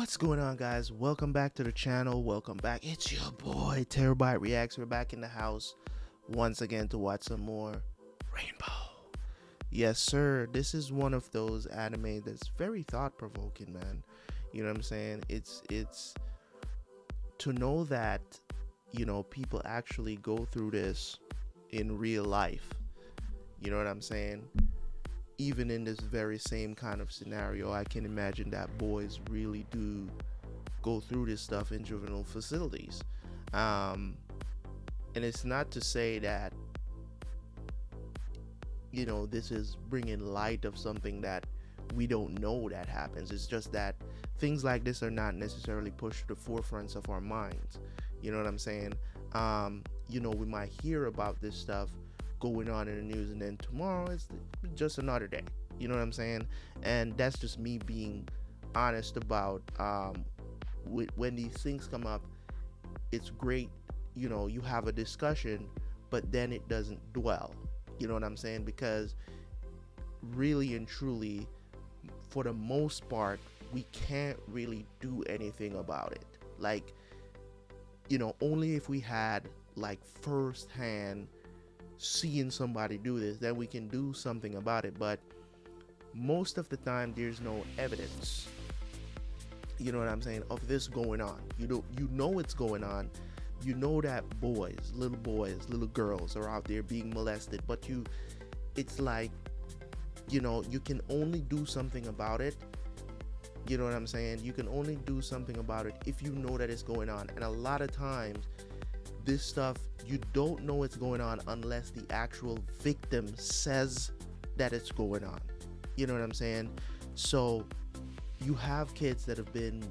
What's going on, guys? Welcome back to the channel. Welcome back. It's your boy Terabyte Reacts. We're back in the house once again to watch some more Rainbow. Yes, sir. This is one of those anime that's very thought-provoking, man. You know what I'm saying? It's to know that, people actually go through this in real life. You know what I'm saying? Even in this very same kind of scenario, I can imagine that boys really do go through this stuff in juvenile facilities. And it's not to say that, this is bringing light of something that we don't know that happens. It's just that things like this are not necessarily pushed to the forefronts of our minds. You know what I'm saying? We might hear about this stuff going on in the news, and then tomorrow it's just another day. You know what I'm saying? And that's just me being honest about when these things come up. It's great, you have a discussion, but then it doesn't dwell. You know what I'm saying? Because really and truly, for the most part, we can't really do anything about it. Like, only if we had like firsthand seeing somebody do this, then we can do something about it. But most of the time there's no evidence, you know what I'm saying, of this going on. You know it's going on. You know that little boys, little girls are out there being molested, but it's like, you can only do something about it. You know what I'm saying? You can only do something about it if you know that it's going on. And a lot of times this stuff, you don't know it's going on unless the actual victim says that it's going on. You know what I'm saying? So you have kids that have been,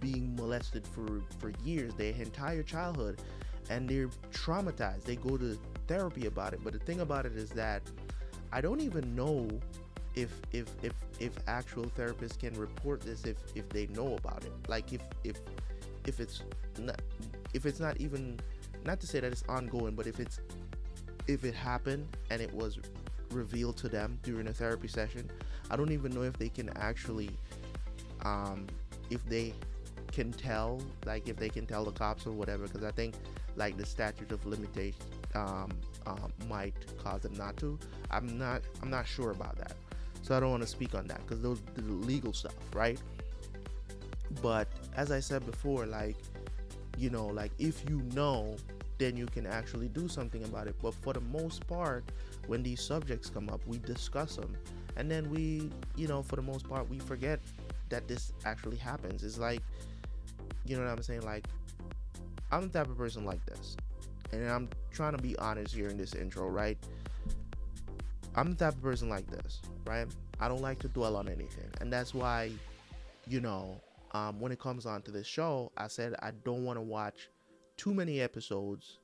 being molested for years, their entire childhood, and they're traumatized. They go to therapy about it. But the thing about it is that I don't even know if actual therapists can report this if they know about it. Like if it's not even, not to say that it's ongoing, but if it happened and it was revealed to them during a therapy session, I don't even know if they can actually if they can tell, like if they can tell the cops or whatever, because I think like the statute of limitation might cause them not to. I'm not sure about that, so I don't want to speak on that because those are the legal stuff, right? But as I said before, like, like if then you can actually do something about it. But for the most part, when these subjects come up, we discuss them, and then we, for the most part, we forget that this actually happens. It's like, you know what I'm saying? Like, I'm the type of person like this, and I'm trying to be honest here in this intro, right? I'm the type of person like this, right? I don't like to dwell on anything, and that's why, when it comes on to this show, I said I don't want to watch too many episodes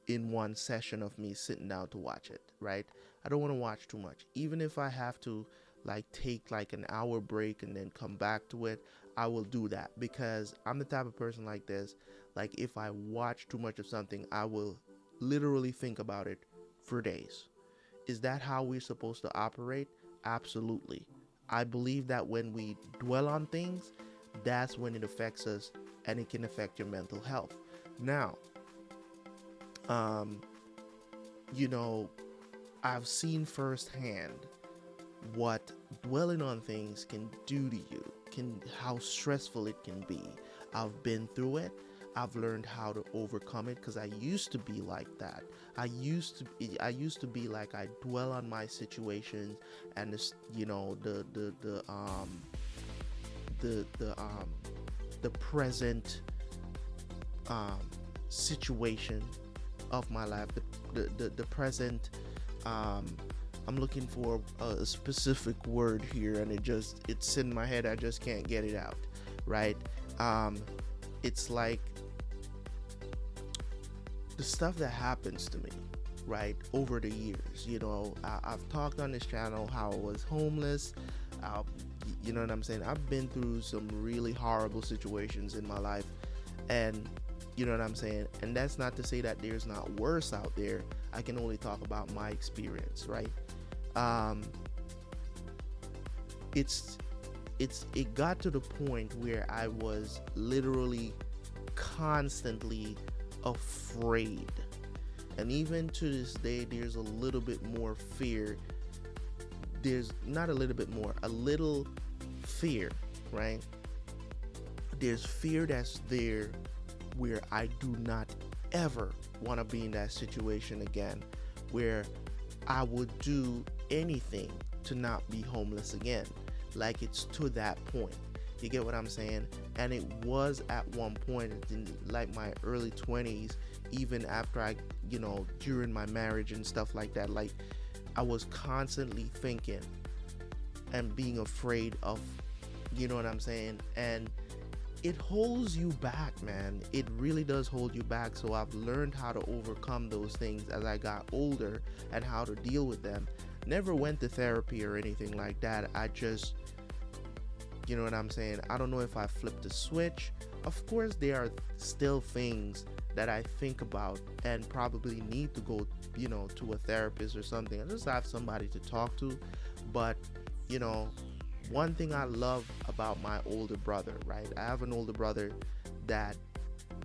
in one session of me sitting down to watch it, right? I don't want to watch too much. Even if I have to like take like an hour break and then come back to it, I will do that, because I'm the type of person like this. Like, if I watch too much of something, I will literally think about it for days. Is that how we're supposed to operate? Absolutely. I believe that when we dwell on things, that's when it affects us, and it can affect your mental health. Now, I've seen firsthand what dwelling on things can do to you, how stressful it can be. I've been through it. I've learned how to overcome it, because I used to be like that. I used to be like, I dwell on my situations, and this, the present situation of my life, the present, I'm looking for a specific word here, and it's in my head, I just can't get it out, right? It's like the stuff that happens to me, right, over the years. I've talked on this channel how I was homeless. You know what I'm saying? I've been through some really horrible situations in my life, and you know what I'm saying? And that's not to say that there's not worse out there. I can only talk about my experience, right? It's it got to the point where I was literally constantly afraid. And even to this day, there's a little bit more fear. There's not a little bit more, a little fear, right? There's fear that's there where I do not ever want to be in that situation again, where I would do anything to not be homeless again. Like, it's to that point. You get what I'm saying? And it was at one point in like my early 20s, even after I, during my marriage and stuff like that, like I was constantly thinking and being afraid of, you know what I'm saying? And it holds you back, man. It really does hold you back. So I've learned how to overcome those things as I got older and how to deal with them. Never went to therapy or anything like that. I just, you know what I'm saying? I don't know if I flipped a switch. Of course, there are still things that I think about and probably need to go, to a therapist or something. I just have somebody to talk to. But, one thing I love about my older brother, right? I have an older brother that,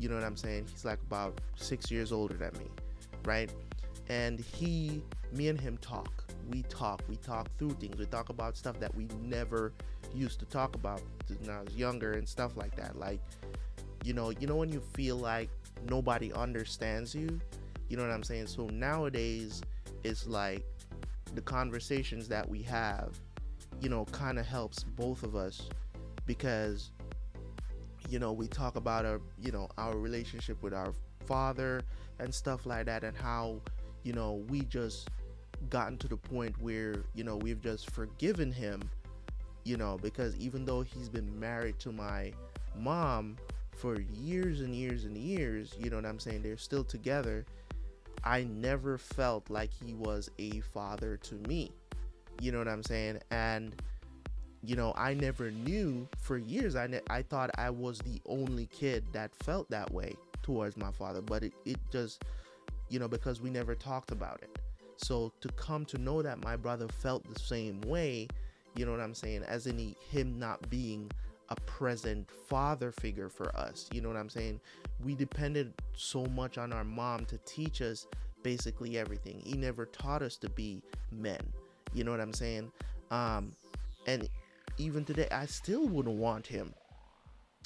you know what I'm saying? He's like about 6 years older than me, right? And me and him talk. We talk through things. We talk about stuff that we never used to talk about when I was younger and stuff like that. Like, when you feel like nobody understands you, you know what I'm saying? So nowadays, it's like the conversations that we have, kind of helps both of us, because, we talk about our relationship with our father and stuff like that, and how, we just gotten to the point where, we've just forgiven him, because even though he's been married to my mom for years and years and years, you know what I'm saying, they're still together, I never felt like he was a father to me, you know what I'm saying? And I never knew for years. I thought I was the only kid that felt that way towards my father, but it just, because we never talked about it. So to come to know that my brother felt the same way, you know what I'm saying, as in him not being a present father figure for us, you know what I'm saying? We depended so much on our mom to teach us basically everything. He never taught us to be men, you know what I'm saying? And even today, I still wouldn't want him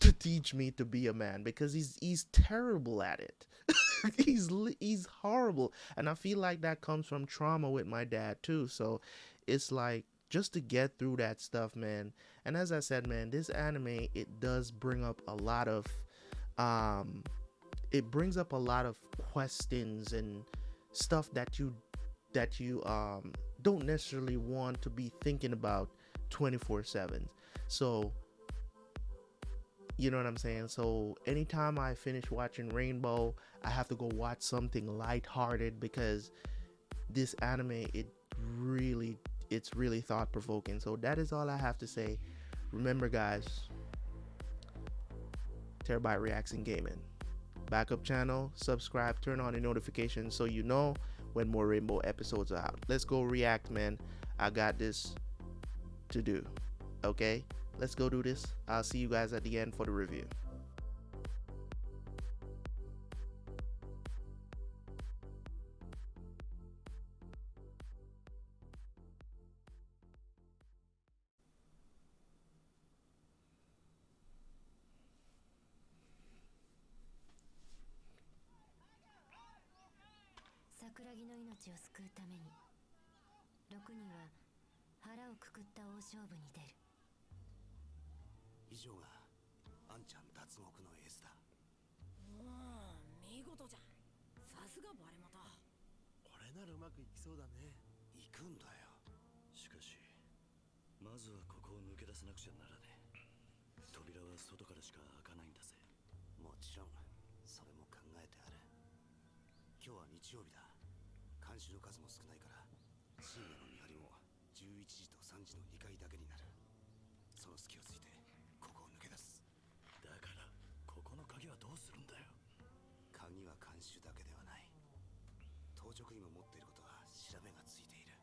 to teach me to be a man, because he's terrible at it. he's horrible, and I feel like that comes from trauma with my dad too. So it's like, just to get through that stuff, man. And as I said, man, this anime, it does bring up a lot of questions and stuff that you don't necessarily want to be thinking about 24/7. So, you know what I'm saying? So anytime I finish watching Rainbow, I have to go watch something lighthearted, because this anime, it's really thought-provoking. So that is all I have to say. Remember, guys, Terabyte Reacts in Gaming. Backup channel, subscribe, turn on the notifications so you know when more Rainbow episodes are out. Let's go react, man. I got this to do. Okay? Let's go do this. I'll see you guys at the end for the review. Sakuragi の命を救うために6人は腹をくくった大勝負に出る。以上があんちゃん脱獄のエースだ。見事じゃん。さすがバレモト。これならうまくいきそうだね。行くんだよ。しかしまずはここを抜け出さなくちゃならねえ。扉は外からしか開かないんだぜ。もちろんそれも考えてある。今日は日曜日だ。監視の数も少ないから深夜の見張りも11時と3時の2回だけになる。その隙をついてここを抜け出す。だからここの鍵はどうするんだよ。鍵は監視だけではない。当直員も持っていることは調べがついている。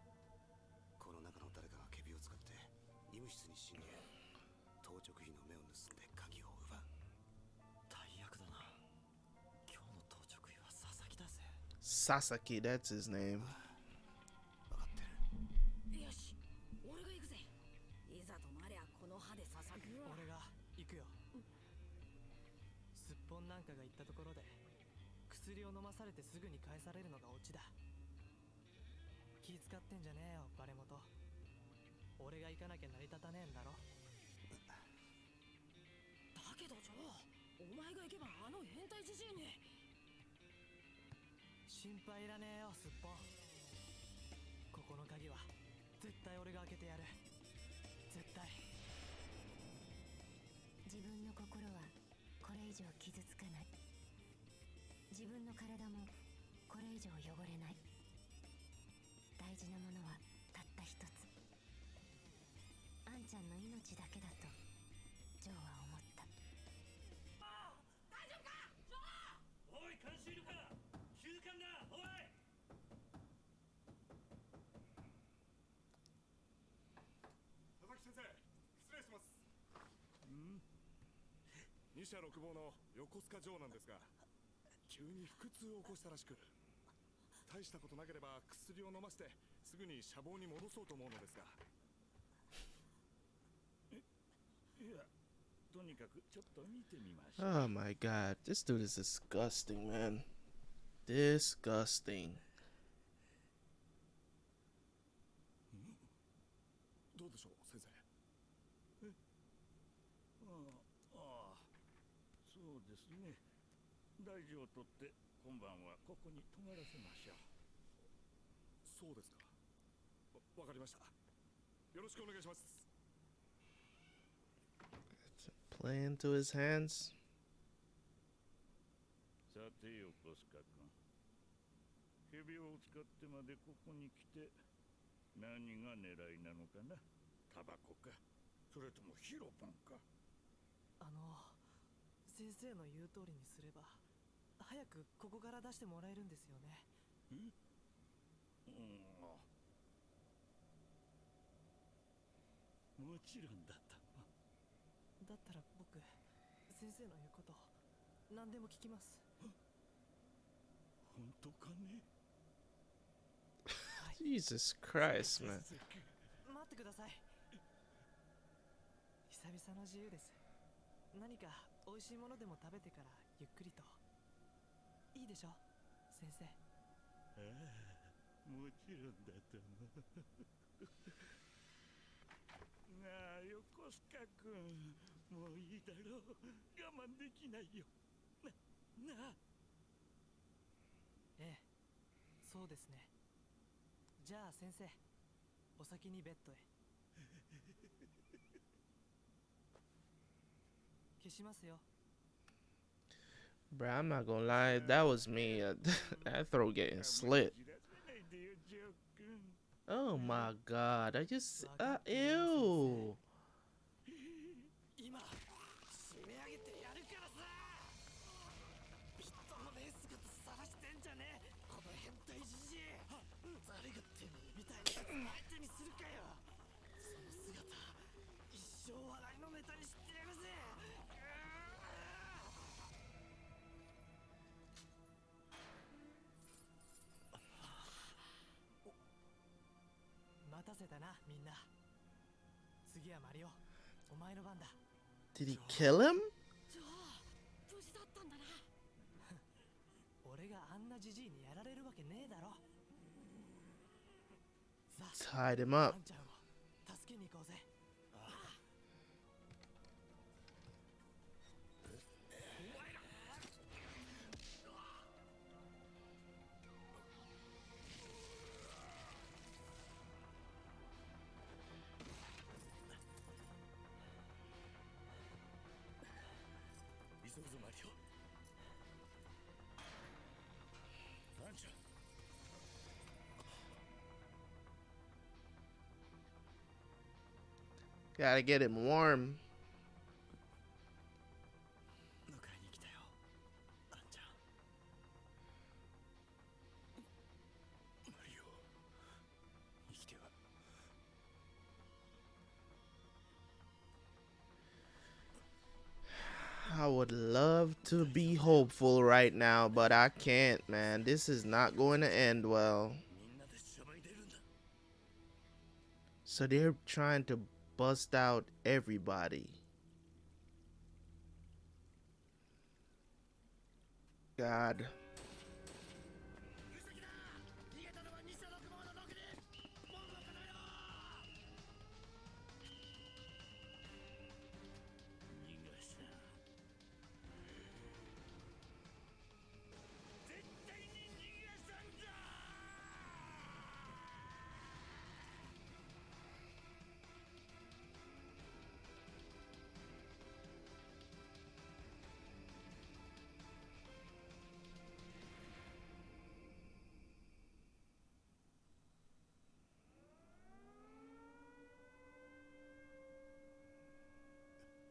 この中の誰かが仮病を使って医務室に侵入。当直費の目を盗んで鍵を奪う。大役だな。今日の当直費は佐々木だぜ。 Sasaki, that's his name. 分かってる。よし、俺が行くぜ。いざとなりゃこの歯でささぐわ。俺が行くよ。すっぽんなんかが言ったところで薬を飲まされてすぐに返されるのがオチだ。気使ってんじゃねえよバレモト。俺が行かなきゃ成り立たねえんだろ。だけどジョー、お前が行けばあの変態じじいに。心配いらねえよすっぽん。ここの鍵は絶対俺が開けてやる。絶対。自分の心はこれ以上傷つかない。自分の体もこれ以上汚れない。大事なものはたった一つ。あんちゃんの命だけだとジョーは思った。大丈夫かジョー。おい、監視いるか。休館だ。おい。佐々木先生、失礼します。二社六房の横須賀城なんですが、急に腹痛を起こしたらしく、大したことなければ薬を飲ませてすぐに舎房に戻そうと思うのですが。いや、とにかくちょっと見てみましょう。 Oh my god, this dude is disgusting, man. Disgusting. どうでしょう先生。ああ、そうですね。大事をとって今晩はここに泊まらせましょう。そうですか。わかりました。よろしくお願いします。 Play into his hands. さて横須賀君、仮病を使ってまでここに来て何が狙いなのかな。タバコか、それともヒロポンか。先生の言う通りにすれば早くここから出してもらえるんですよね。もちろんだとも。だったら僕先生の言うこと何でも聞きます。本当かね。Jesus Christ, man. 待ってください。久々の自由です。何か美味しいものでも食べてからゆっくりと。いいでしょ先生。ああ、もちろんだとも。なあ横須賀君、もういいだろう。我慢できないよ。なあ。ええ、そうですね。じゃあ先生、お先にベッドへ。消しますよ。 Bruh, I'm not gonna lie, if that was me. That throat getting slit. Oh my god, I just ew. 今締め上げてやるからさ。ビットのレースが晒してんじゃねえこの変態じじい。誰がてめえみたいなやつ相手にするかよ。その姿一生笑いのネタにしてやるぜ。待たせたなみんな。次はマリオ、お前の番だ。 Did he kill him? ジョー、無事だったんだな。俺があんなじじいにやられるわけねえだろ。さあ Tied him あ up. んちゃんを助けに行こうぜ。急ぐぞマリオ。あんちゃん。 Gotta get him warm. 迎えに来たよ、あんちゃん。マリオ、生きては。love to be hopeful right now, but I can't, man. This is not going to end well. みんなでシャバに出るんだ。 So they're trying to bust out everybody. God. 逃げたのは西田六坊の毒で門を固めろ。逃がした。絶対に逃がさんぞ。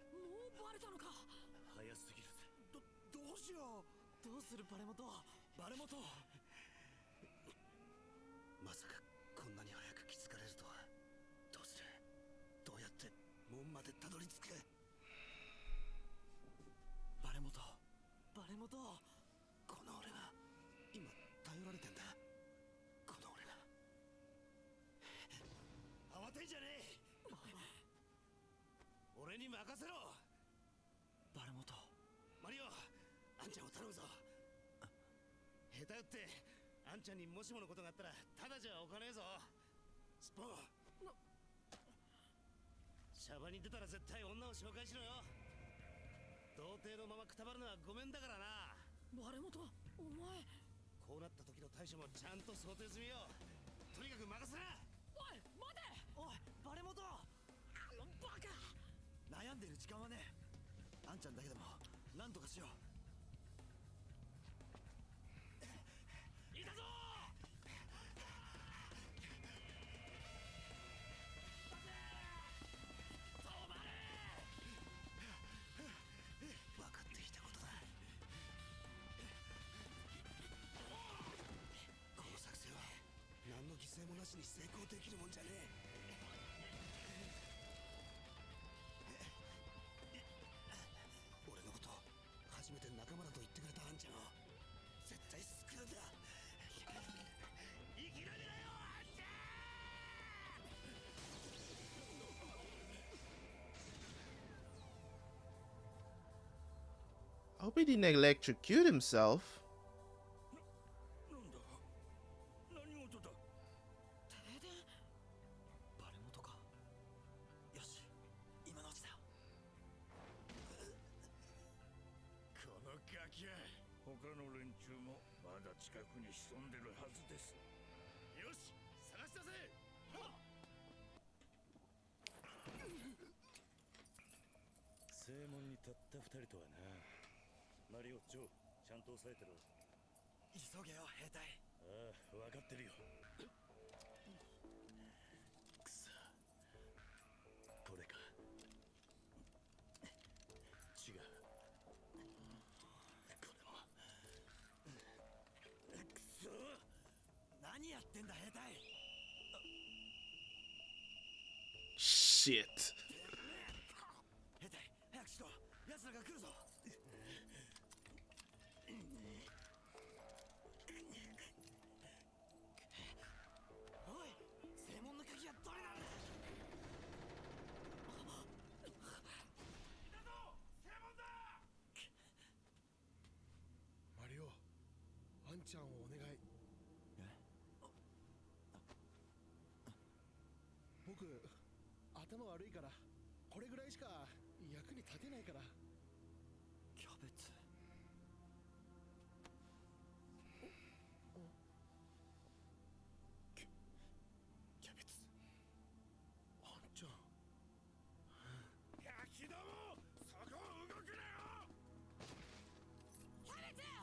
もうバレたのか。早すぎるぜ。どうしよう。どうするバレモト。バレモト。まさかこんなに早く気づかれるとは。どうする。どうやって門までたどり着く。バレモト。バレモト。この俺が今頼られてんだ。この俺が。慌てんじゃねえ。俺に任せろ。バレモト。マリオ、あんちゃんを頼むぞ。下手打ってあんちゃんにもしものことがあったらただじゃおかねえぞ。スポシャバに出たら絶対女を紹介しろよ。童貞のままくたばるのはごめんだからな。バレモト、お前。こうなった時の対処もちゃんと想定済みよ。とにかく任せな。おい、待て。おい、バレモト。バカ。悩んでる時間はね。あんちゃんだけでも何とかしよう。いたぞ。分かっていたことだ。この作戦は何の犠牲もなしに成功できるもんじゃねえ。俺のこと初めて仲間だと言ってくれたあんちゃんを絶対救うんだ。生き延びろよ、あんちゃん。 I hope he didn't electrocute himself. なんだ。何事だ。停電。バレモトか。よし、今のうちだ。このガキは他の連中もまだ近くに潜んでるはずです。よし、探し出せ。正門にたった二人とはな。マリオ、ジョー、ちゃんと押さえてろ。急げよ、兵隊。ああ、分かってるよ。くそ。これか。違う。これも。くそ。何やってんだ、兵隊。 Shit. 兵隊、早くしろ。奴らが来るぞ。おい、正門の鍵はどれなんだ。いたぞ、正門だ。マリオ、あんちゃんをお願い。僕、頭悪いからこれぐらいしか役に立てないから。キャベツ。キャベツ。あんちゃん。ガキども、そこを動くなよ。キャベツ。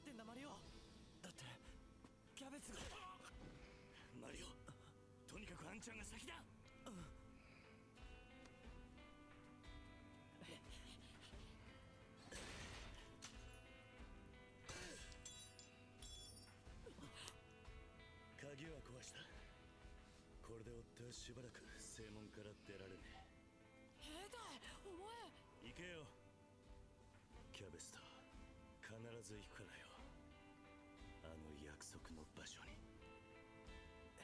ってんだマリオ。だってキャベツが。マリオ、とにかくあんちゃんが先だ。鍵は壊した。これで追ってはしばらく正門から出られねえ。兵隊、お前。行けよ。キャベツと必ず行くからよ。あの約束の場所に。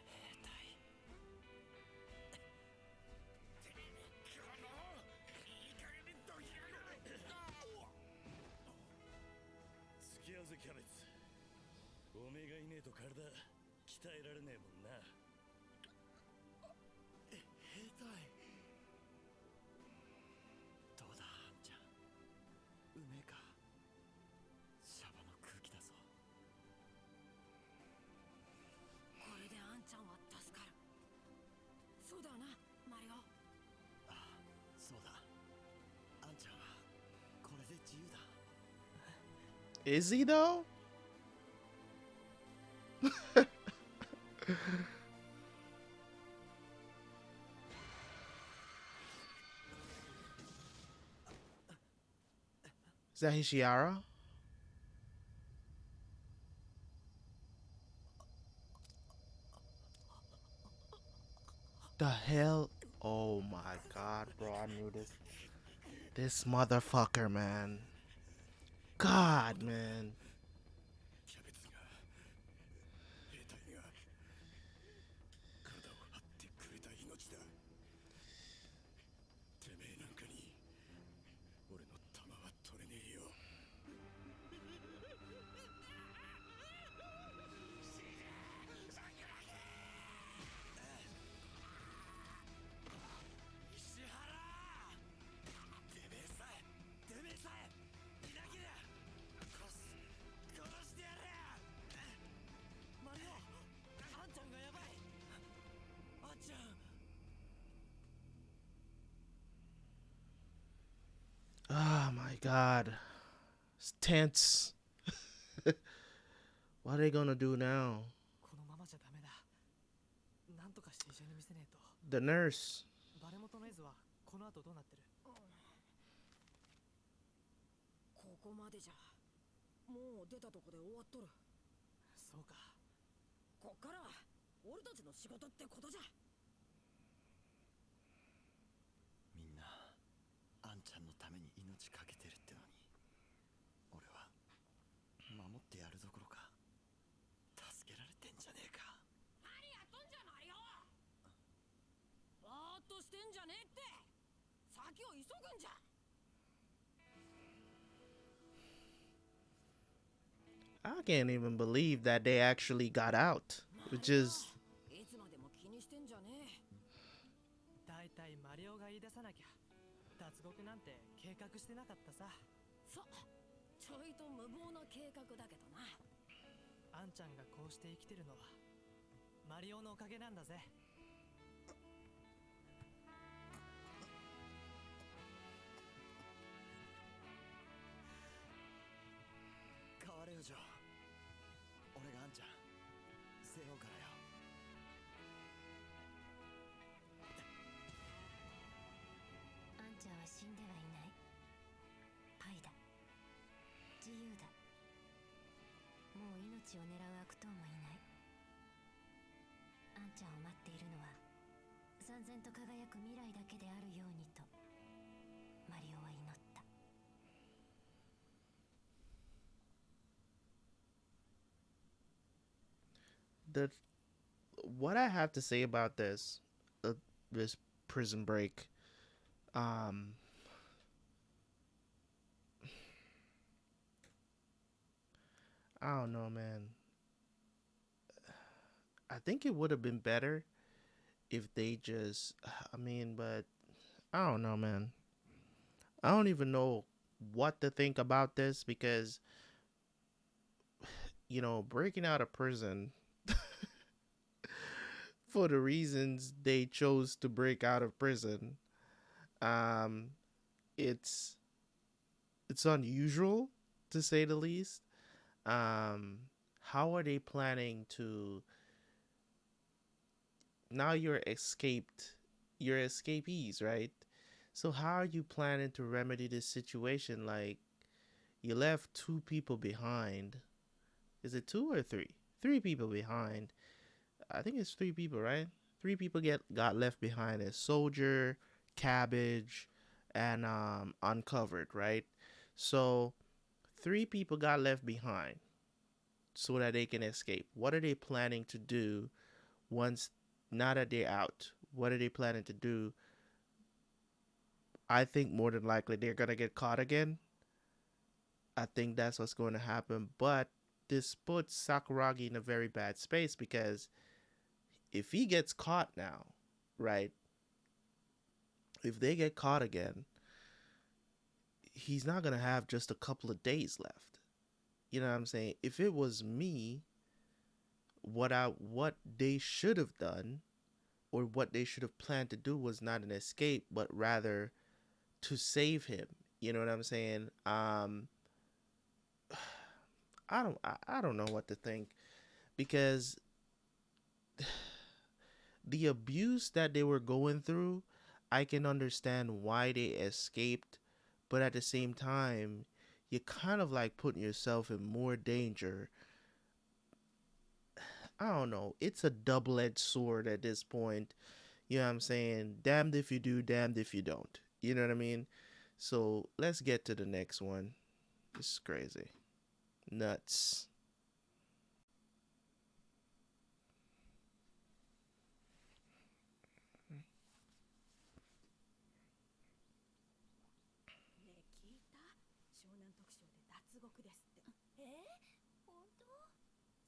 兵隊。てめえこのいい加減にどきやがれ。付き合うぜキャベツ。おめえがいねえと体鍛えられねえもんな。兵隊。どうだあんちゃん、うめえか。シャバの空気だぞ。これであんちゃんは助かる。そうだよなマリオ。ああ、そうだ。あんちゃんはこれで自由だ。Is he though? Is that Hishiara? The hell? Oh my god, bro. I knew this. This motherfucker, man. God, man. キャベツが、兵隊が体を張ってくれた命だ。てめえなんかに俺の弾は取れねえよ。石原！てめえさえいなきゃ殺してやれ。マリオ、あんちゃんがやばい。あんちゃん。Oh my god. It's tense. What are they gonna do now? このままじゃダメだ。なんとかして医者に見せねえと。 The nurse. バレ元の絵図はこの後どうなってる？ここまでじゃ。もう出たとこで終わっとる。そうか。こっからは俺たちの仕事ってことじゃ。みんなあんちゃんのために命かけてるってのに、俺は守ってやるどころか助けられてんじゃねえか。何やっとんじゃマリオ。ぼーっとしてんじゃねえって。先を急ぐんじゃ。I can't even believe that they actually got out. Which is いつまでも気にしてんじゃねえ。だいたいマリオが言い出さなきゃ脱獄なんて計画してなかったさ。そう、ちょいと無謀な計画だけどな。あんちゃんがこうして生きてるのはマリオのおかげなんだぜ。変われよジョー。俺があんちゃん背負うからよ。あんちゃんは死んではいない。パイだ。自由だ。もう命を狙う悪党もいない。あんちゃんを待っているのは燦然と輝く未来だけであるようにとマリオは祈った。the what I have to say about this prison break. I don't know, man. I think it would have been better if they just, I mean, but I don't know, man. I don't even know what to think about this because, breaking out of prison for the reasons they chose to break out of prison, it's unusual to say the least. how are they planning to now you're escapees, right? So how are you planning to remedy this situation? Like, you left two people behind. Is it two or three? Three people behind. I think it's three people, right? Three people got left behind as Soldier, Cabbage, and Uncovered, right? So three people got left behind so that they can escape. What are they planning to do once now that they're out? What are they planning to do? I think more than likely they're gonna get caught again. I think that's what's going to happen. But this puts Sakuragi in a very bad space because if he gets caught now, right? If they get caught again, he's not gonna have just a couple of days left. You know what I'm saying? If it was me, what they should have done or what they should have planned to do was not an escape, but rather to save him. You know what I'm saying? I don't know what to think because the abuse that they were going through, I can understand why they escaped, but at the same time, you're kind of like putting yourself in more danger. I don't know. It's a double edged sword at this point. You know what I'm saying? Damned if you do, damned if you don't. You know what I mean? So let's get to the next one. This is crazy. Nuts. ねえ聞いた？湘南特集で脱獄ですって。本当？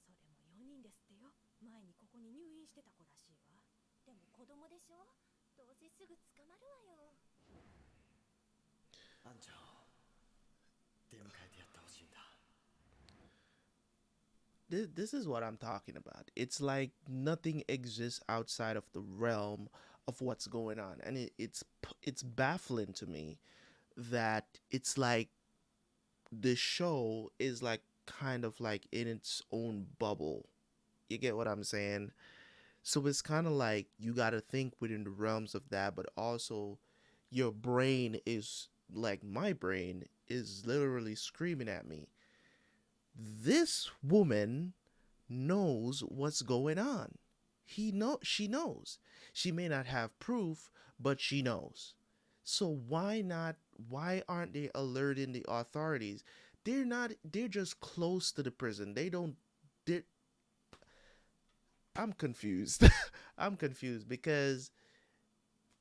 それも4人ですってよ。前にここに入院してた子らしいわ。でも子供でしょ？どうせすぐ捕まるわよ。あんちゃんを出迎えてやってほしいんだ。This is what I'm talking about. It's like nothing exists outside of the realm of what's going on, and it's baffling to me that it's like the show is like kind of like in its own bubble. You get what I'm saying? So it's kind of like you got to think within the realms of that, but also your brain is like my brain is literally screaming at me. This woman knows what's going on. She knows. She may not have proof, but she knows. So why aren't they alerting the authorities? They're just close to the prison. They I'm confused. I'm confused because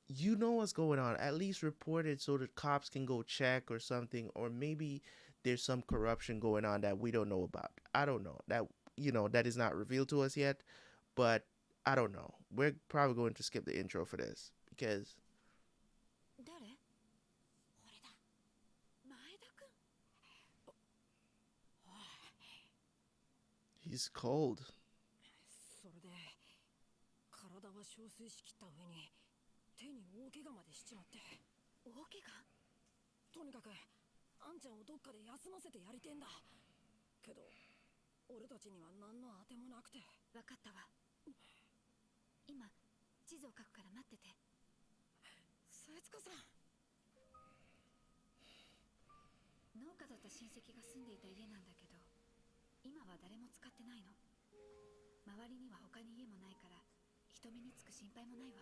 you know what's going on. At least report it so the cops can go check or something, or maybe there's some corruption going on that we don't know about. I don't know. That is not revealed to us yet, but I don't know. We're probably going to skip the intro for this because 誰？俺だ。前田くん。he's cold. それで体は憔悴しきった上に手に大怪我までしちまって。大怪我？とにかくあんちゃんをどっかで休ませてやりてんだ。けど俺たちには何のあてもなくて。わかったわ。今地図を書くから待ってて。節子さん。農家だった親戚が住んでいた家なんだけど、今は誰も使ってないの。周りには他に家もないから人目につく心配もないわ。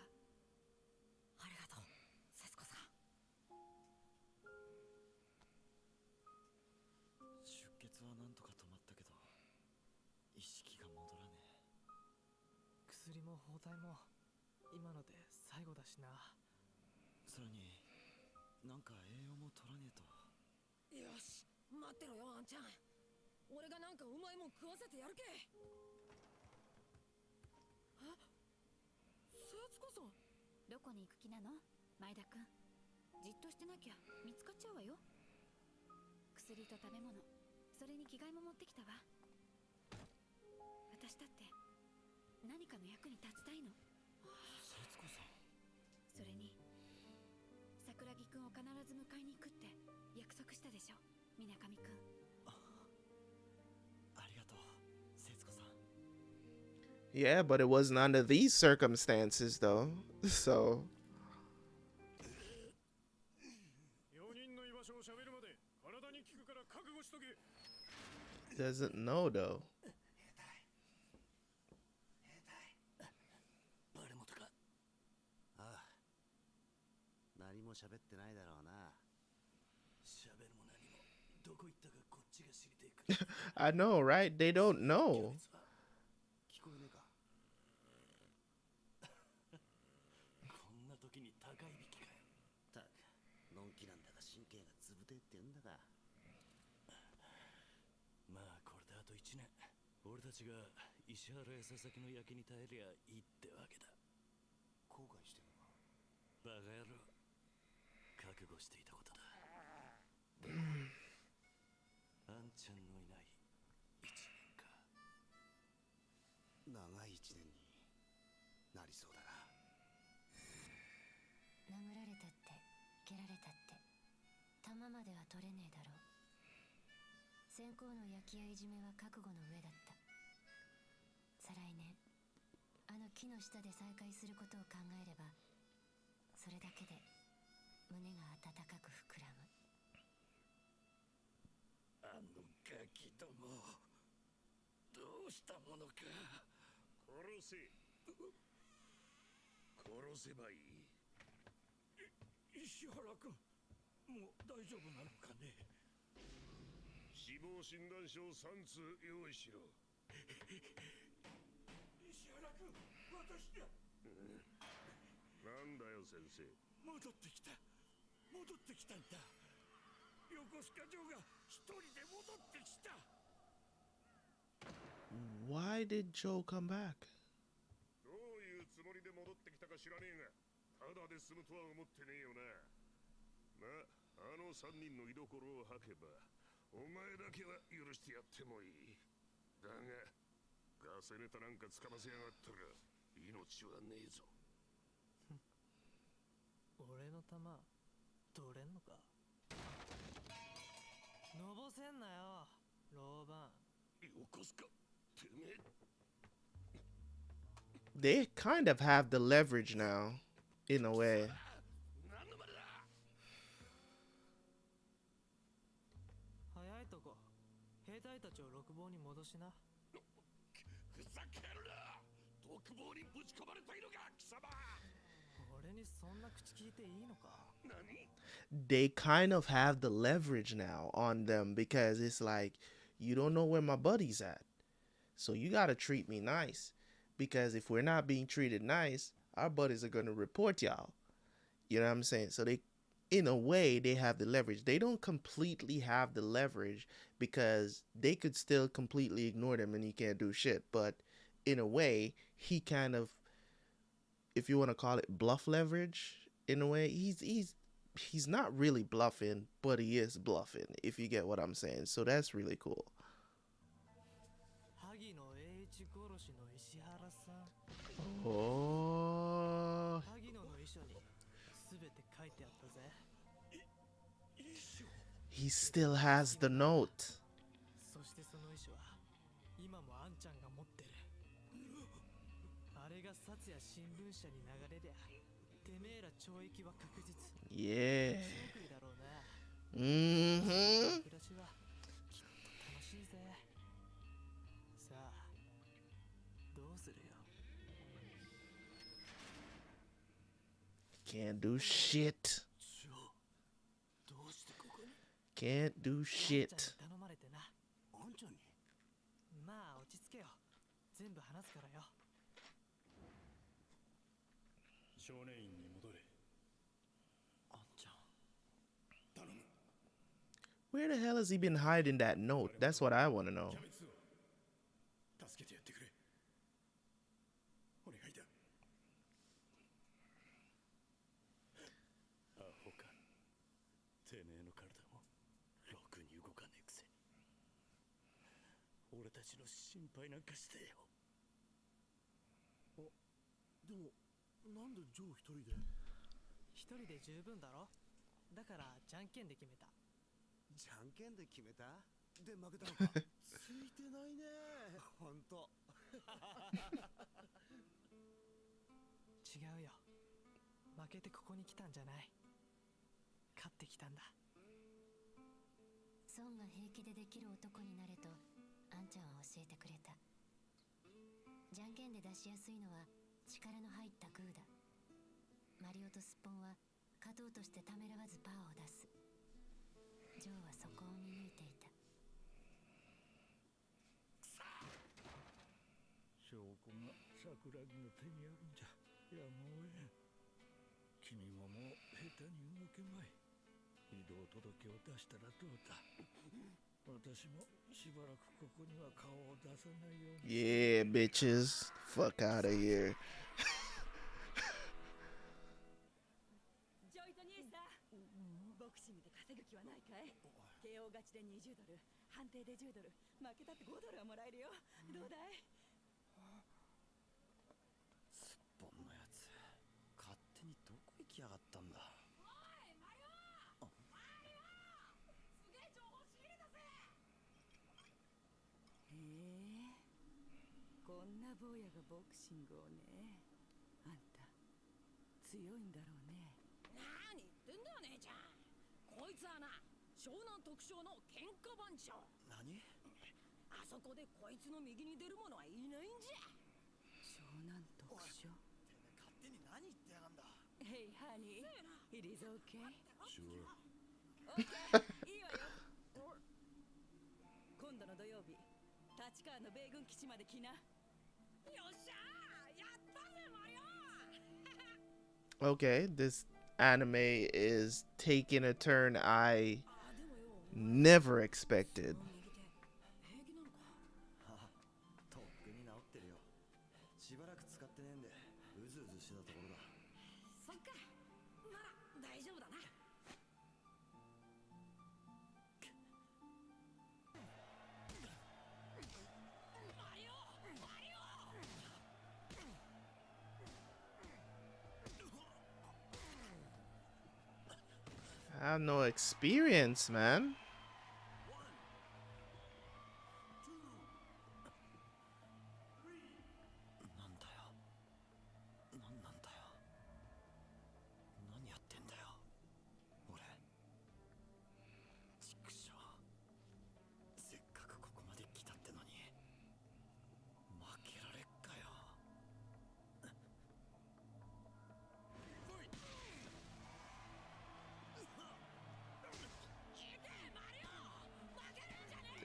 ありがとう、節子さん。出血はなんとか止まったけど意識が戻らねえ。薬も包帯も今ので最後だしな。それになんか栄養も取らねえと。よし、待ってろよあんちゃん。俺がなんかうまいもん食わせてやるけ。あ、節子さん。どこに行く気なの前田くん。じっとしてなきゃ見つかっちゃうわよ。薬と食べ物、それに着替えも持ってきたわ。私だって何かの役に立ちたいの。節子さん。それに桜木くんを必ず迎えに行くって約束したでしょ、水上くん。Yeah, but it wasn't under these circumstances though. So 4人の居場所を喋るまで体に効くから覚悟しとけ。 doesn't know though. バレモトか。ああ、何も喋ってないだろうな。喋るも何もどこ行ったかこっちが知りてえくらい。 I know, right? They don't know. 聞こえねえか。こんな時に高いびきかよ。たく、のんきなんだが神経がずぶてえって言うんだが。まあこれであと1年、俺たちが石原や佐々木の焼きに耐えりゃいいってわけだ。後悔してるのか。バカ野郎、覚悟していたことだ。あんちゃんのいない1年か。長い1年になりそうだな。殴られたって蹴られたって弾までは取れねえだろう。先行の焼きやいじめは覚悟の上だった。再来年あの木の下で再会することを考えれば、それだけで胸が温かく膨らむ。あのガキども、どうしたものか。殺せ。殺せばいい。石原君、もう大丈夫なのかね。死亡診断書3通用意しろ。石原君、私が。なんだよ先生。戻ってきた。戻ってきたんだ。横須賀城が一人で戻ってきた。 Why did Joe come back? どういうつもりで戻ってきたか知らねえが、ただで済むとは思ってねえよな。まあ、あの3人の居所を吐けば、お前だけは許してやってもいい。だが、ガセネタなんかつかませやがったら命はねえぞ。俺の弾取れんのか。のぼせんなよ、老番。横須賀、てめえ。They kind of have the leverage now, in a way. 何のまでだ。早いとこ兵隊たちを六房に戻しな。ふざけるな。独房にぶち込まれたいのか、貴様。俺にそんな口聞いていいのか。何。 They kind of have the leverage now on them because it's like, you don't know where my buddy's at. So you got to treat me nice. Because if we're not being treated nice, our buddies are going to report y'all. You know what I'm saying? So they, in a way, they have the leverage. They don't completely have the leverage because they could still completely ignore them and he can't do shit. But in a way, he kind of, if you want to call it bluff leverage, in a way, he's not really bluffing, but he is bluffing, if you get what I'm saying. So that's really cool. 萩野栄一殺しの石原さん。 Oh. 萩野の遺書に全て書いてあったぜ。 He still has the note. そしてその遺書は今もあんちゃんが持ってる。あれが札や新聞社に流れりゃてめえら懲役は確実。 Yeah. 得意だろうな。 Mm-hmm. 暮らしはきっと楽しいぜ。さあどうするよ。 Can't do shit. どうしてここに。 Can't do あん shit. ちゃんに頼まれてな。あんちゃんに。まあ落ち着けよ。全部話すからよ。少年院に戻れ。あんちゃん。頼む。 Where the hell has he been hiding that note? That's what I want to know. キャベツを助けてやってくれ。お願いだ。アホか。てめえの体もろくに動かねえくせに。俺たちの心配なんかしてよ。でもなんでジョー一人で。一人で十分だろ。だからじゃんけんで決めた。じゃんけんで決めた。で負けたのか。ついてないね。ほんと。うよ。負けてここに来たんじゃない。勝ってきたんだ。孫が平気でできる男になれとあんちゃんは教えてくれた。じゃんけんで出しやすいのは力の入ったグーだ。マリオとスッポンは勝とうとしてためらわずパーを出す。ジョーはそこを見抜いていた。証拠が桜木の手にあるんじゃ。やむをえん。君ももう下手に動けまい。移動届を出したらどうだ。私もしばらくここには顔を出さないように。Yeah, bitches. Fuck out of here. ジョイト兄さん、ボクシングで稼ぐ気はないかい。KO 勝ちで20ドル、判定で10ドル、負けたって5ドルはもらえるよ。どうだい？すっぽんのやつ、勝手にどこ行きやがったんだ。こんな坊やがボクシングをね。あんた強いんだろうね。何言ってんだよ姉ちゃん。こいつはな、湘南特賞の喧嘩番長。何？あそこでこいつの右に出る者はいないんじゃ。湘南特賞。てめえ勝手に何言ってやがんだ。Hey honey, it is okay? Sure. Okay, いいわよ。今度の土曜日、立川の米軍基地まで来な。よっしゃー、やったぜマリオ。Okay, this anime is taking a turn I never expected. とっくに治ってるよ。しばらく使ってねえんでうずうずしてたところだ。そっか、なら大丈夫だな。マリオ、マリオ。I have no experience, man. なんだよ。なんなんだよ。何やってんだよ。俺。ちくしょう。せっかくここまで来たってのに。負けられっかよ。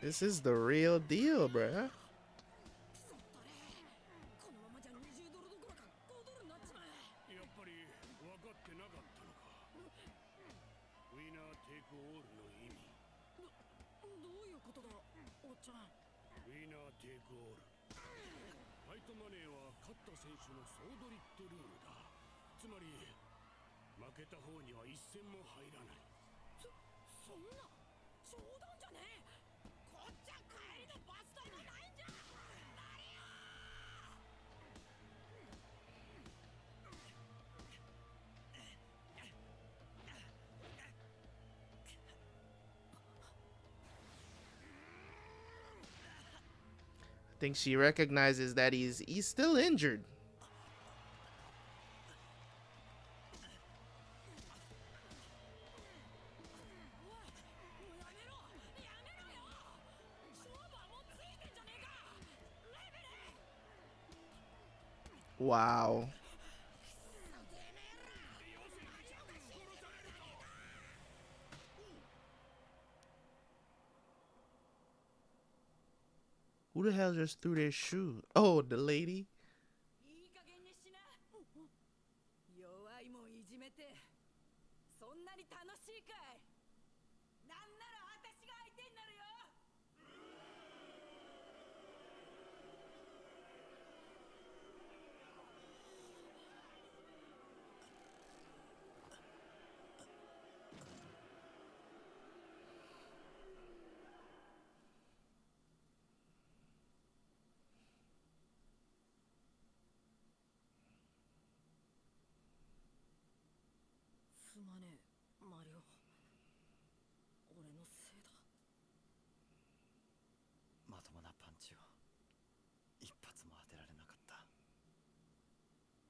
This is the real deal, bruh. このままじゃ20ドルどころか5ドルになっちまう。やっぱり分かってなかったのか。ウィナーテイクオールの意味。どういうことだ、おっちゃん。ウィナーテイクオール。ファイトマネーは勝った選手の総取りってルールだ。つまり負けた方には一銭も入らない。そんな冗談じゃねえ。こっちは帰りのバス代もないんじゃ。マリオ。I think she recognizes that he's still injured. やめろよ。勝負はもうついてんじゃねえか。レベル。 Wow. Who the hell just threw their shoe? Oh, the lady. いい加減にしな。弱いもんいじめてそんなに楽しいかい。なんなら私が相手になるよ。すまねえ、マリオ。俺のせいだ。まともなパンチを一発も当てられなかった。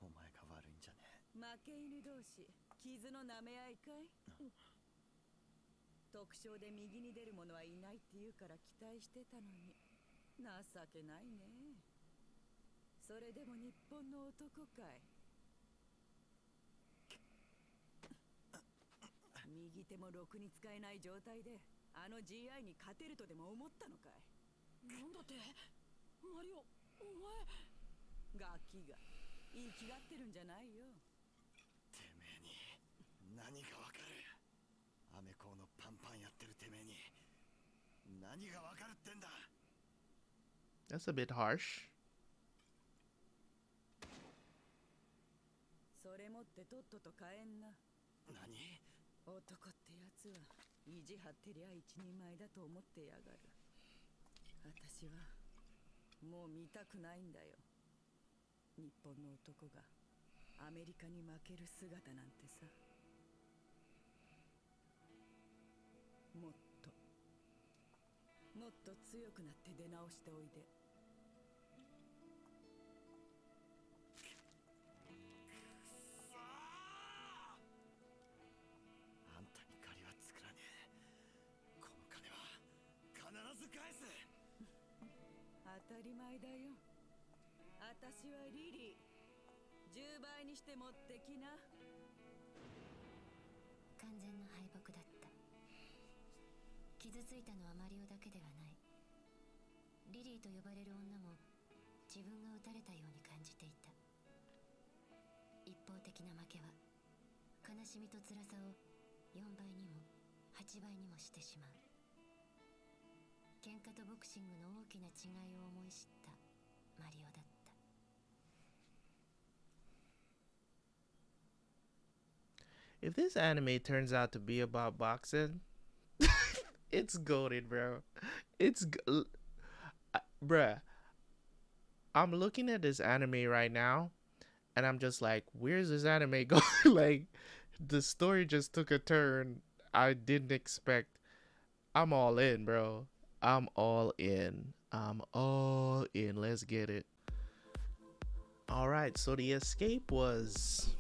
お前が悪いんじゃねえ。負け犬同士傷の舐め合いかい？特徴で右に出る者はいないって言うから期待してたのに情けないね。それでも日本の男かい？右手もろくに使えない状態であの GI に勝てるとでも思ったのかい？なんだってマリオ、お前。ガキが言い気がってるんじゃないよ。てめえに何がわかる？アメコーのパンパンやってるてめえに何がわかるってんだ。 That's a bit harsh. それ持ってとっとと帰んな。何？男ってやつは意地張ってりゃ一人前だと思ってやがる。私はもう見たくないんだよ。日本の男がアメリカに負ける姿なんてさ。もっと強くなって出直しておいで。あんたに借りは作らねえ。この金は必ず返す。当たり前だよ。私はリリー。10倍にして持ってきな。完全な敗北だった。傷ついたのはマリオだけではない。リリーと呼ばれる女も自分が撃たれたように感じていた。一方的な負けは悲しみと辛さを4倍にも8倍にもしてしまう。喧嘩とボクシングの大きな違いを思い知ったマリオだった。If this anime turns out to be about boxing, it's goated, bro. Bruh. I'm looking at this anime right now, and I'm just like, where's this anime going? Like, the story just took a turn I didn't expect. I'm all in, bro. I'm all in. Let's get it. All right, so the escape was...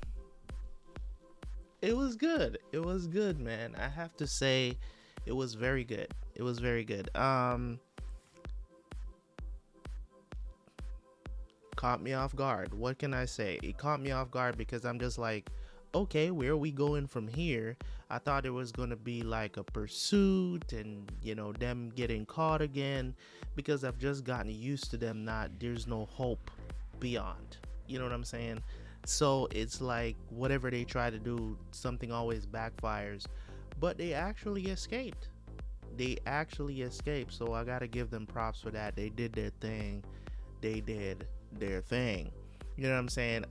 It was good. It was good, man. I have to say, it was very good. It was very good. Caught me off guard. What can I say? It caught me off guard because I'm just like, okay, where are we going from here? I thought it was going to be like a pursuit and, you know, them getting caught again, because I've just gotten used to them there's no hope beyond. You know what I'm saying? So it's like whatever they try to do, something always backfires. But they actually escaped. So I got to give them props for that. They did their thing. You know what I'm saying?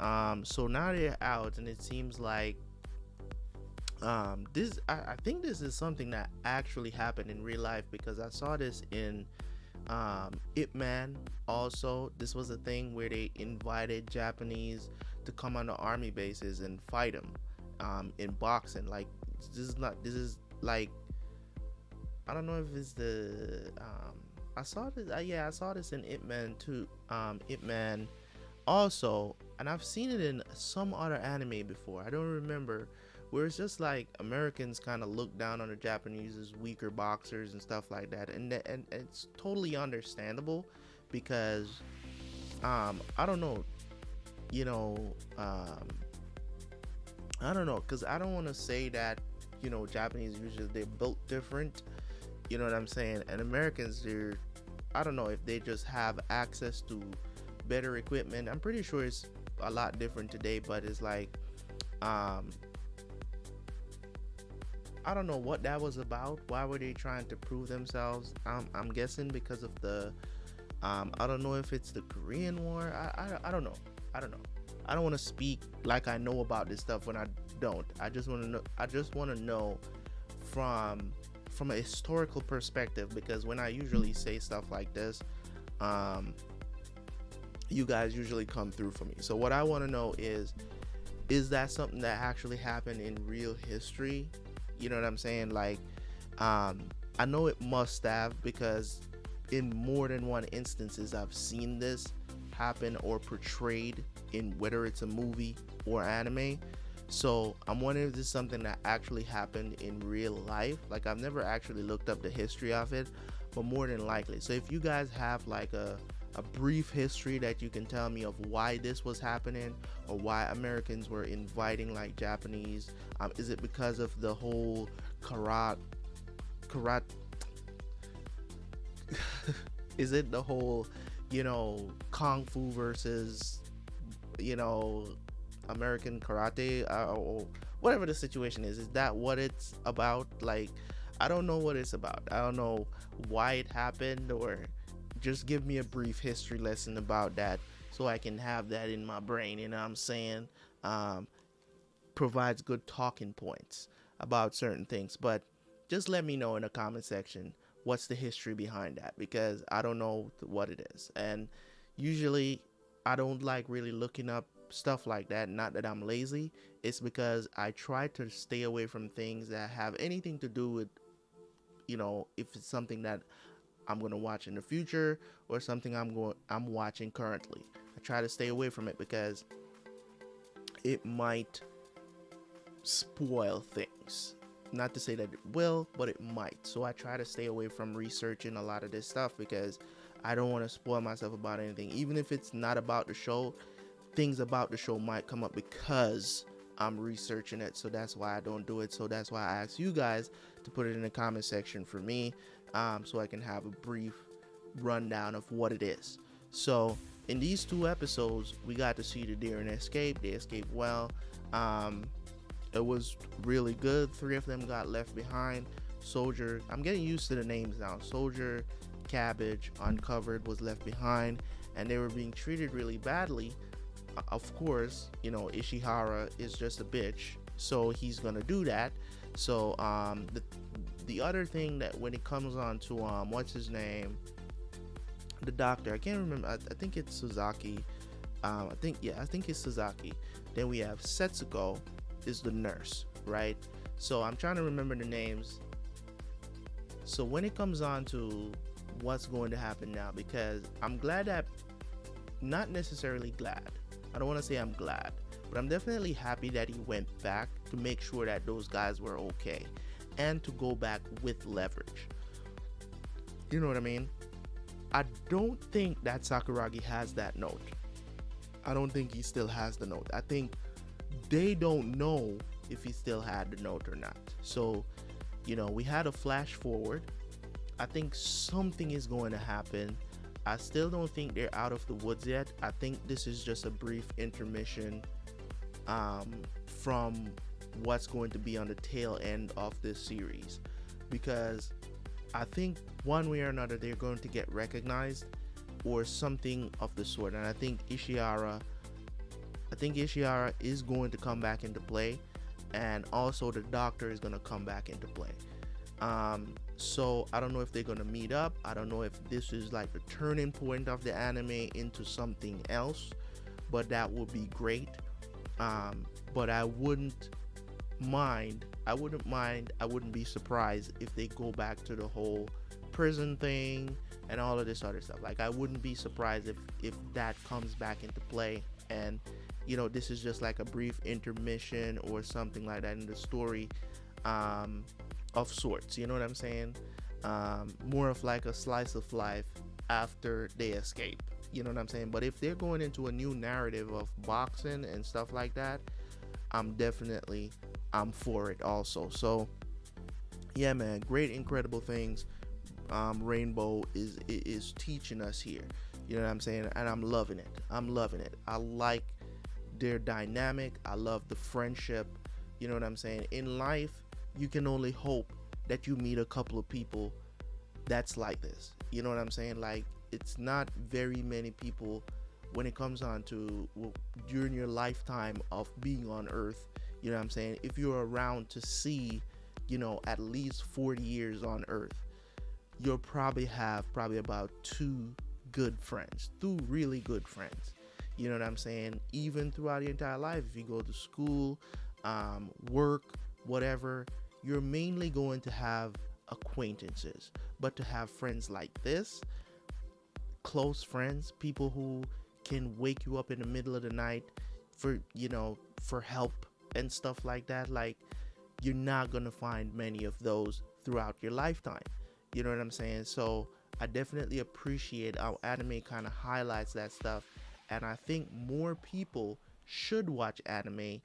So now they're out, and it seems like this I think this is something that actually happened in real life, because I saw this in Ip Man. Also, this was a thing where they invited Japanese to come on the army bases and fight them in boxing. Like, this is like, I don't know if it's the I saw this in Ip Man too. Ip Man also, and I've seen it in some other anime before. I don't remember, where it's just like Americans kind of look down on the Japanese as weaker boxers and stuff like that, and it's totally understandable, because I don't know, you know, I don't know, because I don't want to say that, you know, Japanese usually they're built different, you know what I'm saying, and Americans, I don't know if they just have access to better equipment. I'm pretty sure it's a lot different today, but it's like I don't know what that was about. Why were they trying to prove themselves? I'm guessing because of the I don't know if it's the Korean War. I don't know. I don't want to speak like I know about this stuff when I don't. I just want to know from a historical perspective, because when I usually say stuff like this, you guys usually come through for me. So what I want to know is that something that actually happened in real history? You know what I'm saying? Like, I know it must have, because in more than one instances I've seen this happen or portrayed in whether it's a movie or anime. So I'm wondering if this is something that actually happened in real life. Like, I've never actually looked up the history of it, but more than likely. So if you guys have like a brief history that you can tell me of why this was happening, or why Americans were inviting like Japanese, is it because of the whole karate is it the whole, kung fu versus, American karate, or whatever the situation is that what it's about? Like, I don't know what it's about. I don't know why it happened, or just give me a brief history lesson about that so I can have that in my brain. You know what I'm saying? Provides good talking points about certain things. But just let me know in the comment section what's the history behind that, because I don't know what it is. And usually I don't like really looking up stuff like that. Not that I'm lazy, it's because I try to stay away from things that have anything to do with, if it's something that I'm going to watch in the future, or something I'm watching currently. I try to stay away from it because it might spoil things. Not to say that it will, but it might. So I try to stay away from researching a lot of this stuff, because I don't want to spoil myself about anything. Even if it's not about the show, things about the show might come up because I'm researching it. So that's why I don't do it. So that's why I ask you guys to put it in the comment section for me, so I can have a brief rundown of what it is. So in these 2 episodes, we got to see the Daring escape. They escaped well. It was really good. 3 of them got left behind. Soldier, I'm getting used to the names now. Soldier, Cabbage, Uncovered was left behind, and they were being treated really badly. Of course, Ishihara is just a bitch, so he's gonna do that. So the other thing that when it comes on to what's his name, the doctor, I can't remember. I think it's Suzaki. I think it's Suzaki. Then we have Setsuko is the nurse, right? So I'm trying to remember the names. So when it comes on to what's going to happen now, because I'm glad that, not necessarily glad, I don't want to say I'm glad, but I'm definitely happy that he went back to make sure that those guys were okay, and to go back with leverage. You know what I mean? I don't think that Sakuragi has that note. I don't think he still has the note. I think they don't know if he still had the note or not. So, we had a flash forward. I think something is going to happen. I still don't think they're out of the woods yet. I think this is just a brief intermission from what's going to be on the tail end of this series, because I think one way or another they're going to get recognized, or something of the sort. And I think Ishihara is going to come back into play, and also the doctor is going to come back into play. So I don't know if they're going to meet up. I don't know if this is like the turning point of the anime into something else, but that would be great. But I wouldn't be surprised if they go back to the whole prison thing and all of this other stuff. Like, I wouldn't be surprised if that comes back into play, and this is just like a brief intermission or something like that in the story, of sorts. You know what I'm saying? More of like a slice of life after they escape. You know what I'm saying? But if they're going into a new narrative of boxing and stuff like that, I'm for it also. So yeah, man, great, incredible things Rainbow is teaching us here. You know what I'm saying? And I'm loving it. I like their dynamic. I love the friendship. You know what I'm saying? In life, you can only hope that you meet a couple of people that's like this. You know what I'm saying? Like, it's not very many people when it comes on to during your lifetime of being on Earth. You know what I'm saying? If you're around to see, at least 40 years on Earth, you'll probably have about 2 really good friends. You know what I'm saying? Even throughout your entire life, if you go to school, work, whatever, you're mainly going to have acquaintances. But to have friends like this, close friends, people who can wake you up in the middle of the night for, for help and stuff like that. Like, you're not gonna find many of those throughout your lifetime. You know what I'm saying? So I definitely appreciate how anime kind of highlights that stuff, and I think more people should watch anime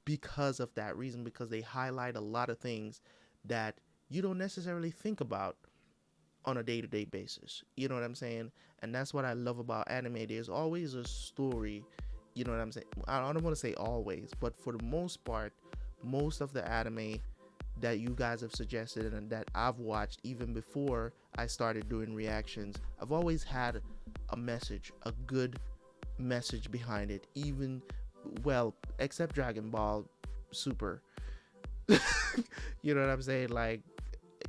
because of that reason, because they highlight a lot of things that you don't necessarily think about on a day-to-day basis. You know what I'm saying? And that's what I love about anime. There's always a story. You know what I'm saying? I don't want to say always, but for the most part, most of the anime that you guys have suggested and that I've watched even before I started doing reactions, I've always had a message, a good message behind it. Even, well, except Dragon Ball Super. You know what I'm saying? Like,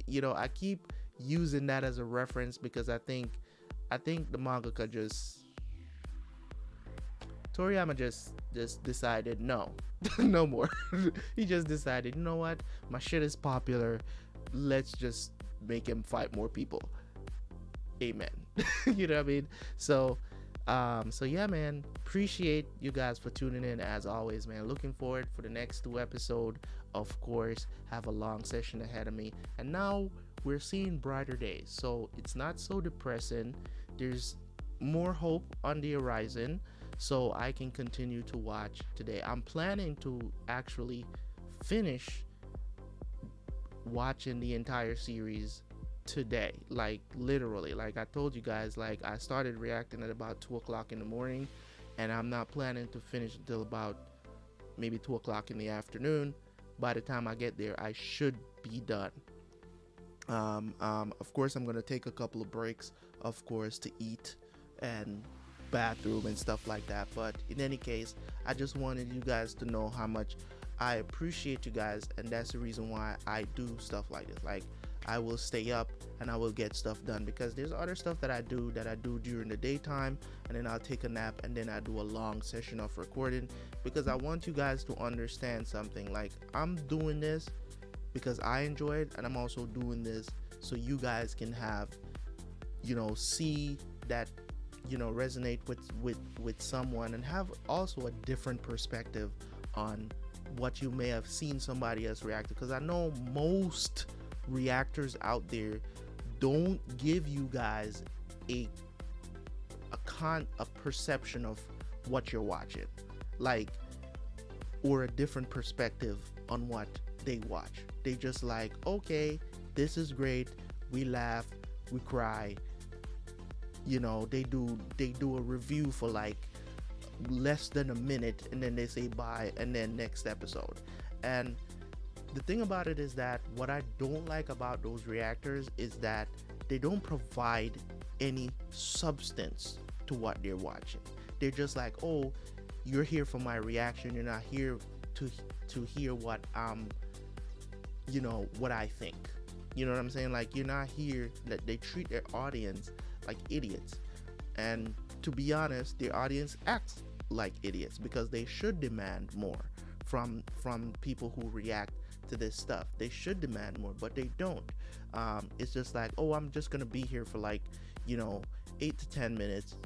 I keep using that as a reference because I think the mangaka Toriyama just decided no. No more. He just decided, you know what, my shit is popular, let's just make him fight more people. Amen. You know what I mean? So yeah, man, appreciate you guys for tuning in as always, man. Looking forward for the next 2 episodes. Of course, have a long session ahead of me, and now we're seeing brighter days, so it's not so depressing. There's more hope on the horizon, so I can continue to watch today. I'm planning to actually finish watching the entire series today, like literally. Like I told you guys, like I started reacting at about 2 o'clock in the morning, and I'm not planning to finish until about maybe 2 o'clock in the afternoon. By the time I get there, I should be done. Of course, I'm gonna take a couple of breaks, of course, to eat and bathroom and stuff like that. But in any case, I just wanted you guys to know how much I appreciate you guys, and that's the reason why I do stuff like this. Like, I will stay up and I will get stuff done, because there's other stuff that I do during the daytime, and then I'll take a nap, and then I do a long session of recording, because I want you guys to understand something. Like, I'm doing this because I enjoy it, and I'm also doing this so you guys can have, see that, resonate with someone, and have also a different perspective on what you may have seen somebody else react to. Because I know most reactors out there don't give you guys a perception of what you're watching, like, or a different perspective on what they watch. They just like, okay, this is great, we laugh, we cry. They do a review for like less than a minute, and then they say bye, and then next episode. And the thing about it is that what I don't like about those reactors is that they don't provide any substance to what they're watching. They're just like, oh, you're here for my reaction, you're not here to hear what what I think. You know what I'm saying? Like, you're not here. That they treat their audience like idiots, and to be honest, their audience acts like idiots, because they should demand more from people who react to this stuff. They should demand more, but they don't. It's just like, oh, I'm just gonna be here for like 8 to 10 minutes.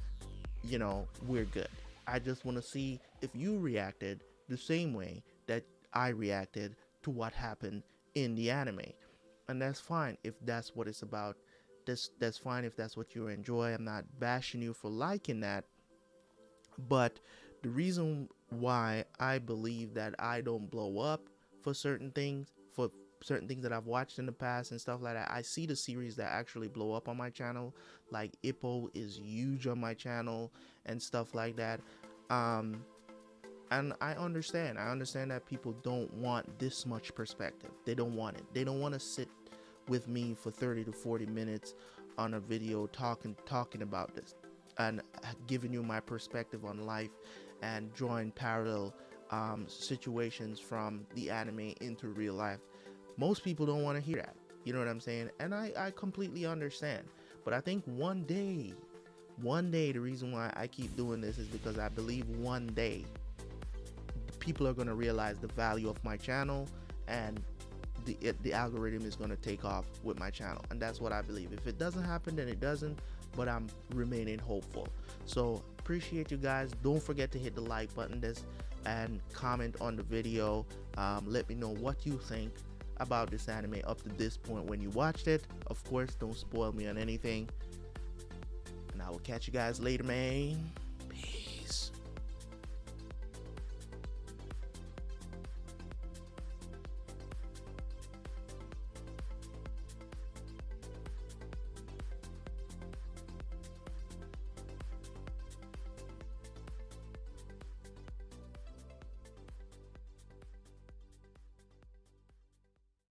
We're good. I just want to see if you reacted the same way that I reacted to what happened in the anime. And that's fine if that's what it's about. That's fine if that's what you enjoy. I'm not bashing you for liking that. But the reason why I believe that I don't blow up for certain things that I've watched in the past and stuff like that, I see the series that actually blow up on my channel. Like, Ippo is huge on my channel and stuff like that. And I understand that people don't want this much perspective. They don't want it. They don't want to sit with me for 30 to 40 minutes on a video talking about this and giving you my perspective on life and drawing parallel situations from the anime into real life. Most people don't want to hear that. You know what I'm saying? And I completely understand. But I think one day, the reason why I keep doing this is because I believe one day people are going to realize the value of my channel, and the algorithm is going to take off with my channel, and that's what I believe. If it doesn't happen, then it doesn't, but I'm remaining hopeful. So appreciate you guys. Don't forget to hit the like button and comment on the video. Let me know what you think about this anime up to this point when you watched it. Of course, don't spoil me on anything, and I will catch you guys later, man.